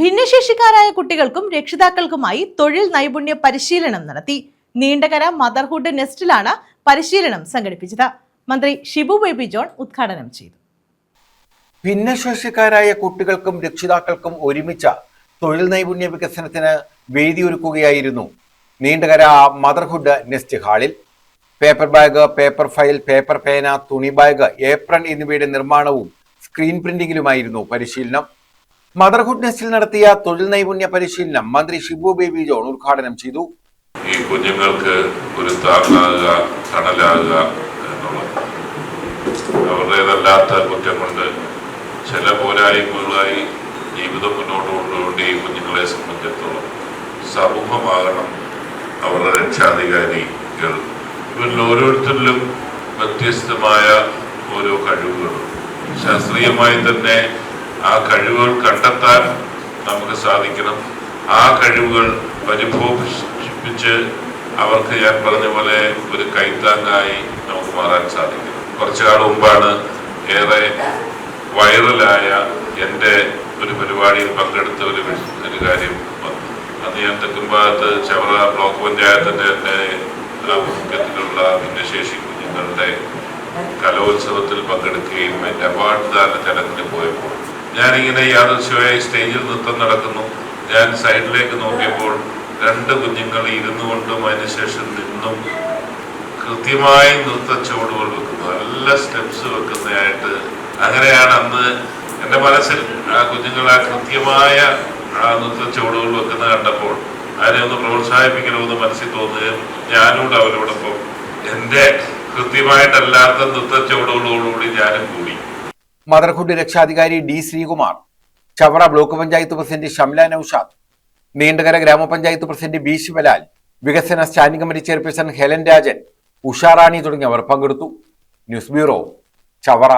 ഭിന്നശേഷിക്കാരായ കുട്ടികൾക്കും രക്ഷിതാക്കൾക്കുമായി തൊഴിൽ നൈപുണ്യ പരിശീലനം നടത്തി. നീണ്ടകര മദർഹുഡ് നെസ്റ്റിലാണ് പരിശീലനം സംഘടിപ്പിച്ചത്. മന്ത്രി ഷിബു ബേബി ജോൺ ഉദ്ഘാടനം ചെയ്തു. ഭിന്നശേഷിക്കാരായ കുട്ടികൾക്കും രക്ഷിതാക്കൾക്കും ഒരുമിച്ച തൊഴിൽ നൈപുണ്യ വികസനത്തിന് വേദിയൊരുക്കുകയായിരുന്നു നീണ്ടകര മദർഹുഡ് നെസ്റ്റ് ഹാളിൽ. Paper bag, paper file, paper പേന, തുണി ബാഗ്, ഏപ്രൺ എന്നിവയുടെ നിർമ്മാണവും സ്ക്രീൻ പ്രിന്റിംഗിലുമായിരുന്നു പരിശീലനം. മദർഹുഡ് നെസ്റ്റിൽ നടത്തിയ തൊഴിൽ നൈപുണ്യ പരിശീലനം മന്ത്രി ഷിബു ബേബി ജോൺ ഉദ്ഘാടനം ചെയ്തു. ഈ കുഞ്ഞുങ്ങൾക്ക് ഒരു താങ്ങാകുക, തണലാകുക എന്നുള്ളത് അവരുടേതല്ലാത്ത കുറ്റം കൊണ്ട് ചില പോരായ്മകളായി ജീവിതം മുന്നോട്ട് കൊണ്ടുകൊണ്ട് ഈ കുഞ്ഞുങ്ങളെ സംബന്ധിച്ചിടത്തോളം സമൂഹമാകണം അവരുടെ രക്ഷാധികാരികൾ. ഇവരിൽ ഓരോരുത്തരിലും വ്യത്യസ്തമായ ഓരോ കഴിവുകളും ശാസ്ത്രീയമായി തന്നെ ആ കഴിവുകൾ കണ്ടെത്താൻ നമുക്ക് സാധിക്കണം. ആ കഴിവുകൾ പരിപോഷിപ്പിച്ച് അവർക്ക് ഞാൻ പറഞ്ഞ പോലെ ഒരു കൈത്താങ്ങായി നമുക്ക് മാറാൻ സാധിക്കും. കുറച്ചു കാലം മുമ്പാണ് ഏറെ വൈറലായ എൻ്റെ ഒരു പരിപാടിയിൽ പങ്കെടുത്ത ഒരു കാര്യം വന്നു. അന്ന് ഞാൻ തെക്കുംഭാഗത്ത് ചവറ ബ്ലോക്ക് പഞ്ചായത്തിൻ്റെ ആഭിമുഖ്യത്തിലുള്ള ഭിന്നശേഷി കുഞ്ഞുങ്ങളുടെ കലോത്സവത്തിൽ പങ്കെടുക്കുകയും അതിൻ്റെ അവാർഡ് ദാന ചടങ്ങിന് പോയപ്പോൾ ഞാനിങ്ങനെ യാദൃശ്യമായി സ്റ്റേജിൽ നൃത്തം നടക്കുന്നു. ഞാൻ സൈഡിലേക്ക് നോക്കിയപ്പോൾ 2 കുഞ്ഞുങ്ങൾ ഇരുന്നു കൊണ്ടും അതിനുശേഷം നിന്നും കൃത്യമായി നൃത്ത ചുവടുകൾ വെക്കുന്നു, നല്ല സ്റ്റെപ്സ് വെക്കുന്നതായിട്ട്. അങ്ങനെയാണ് അന്ന് എൻ്റെ മനസ്സിൽ ആ കുഞ്ഞുങ്ങൾ ആ കൃത്യമായ ആ നൃത്ത ചുവടുകൾ വെക്കുന്നത് കണ്ടപ്പോൾ അതിനെ ഒന്ന് പ്രോത്സാഹിപ്പിക്കണമെന്ന് മനസ്സിൽ തോന്നുകയും ഞാനോട് അവരോടൊപ്പം എൻ്റെ കൃത്യമായിട്ടല്ലാത്ത നൃത്ത ചുവടുകളോടുകൂടി ഞാനും കൂടി. മദർഹുഡ് രക്ഷാധികാരി D Sreekumar, Chavara block panchayat president Shamla Naushad, Neendakara grama panchayat president B Shivalal, വികസന standing committee chairperson Helen Rajan, Usharani തുടങ്ങിയവർ പങ്കെടുത്തു. News bureau, Chavara.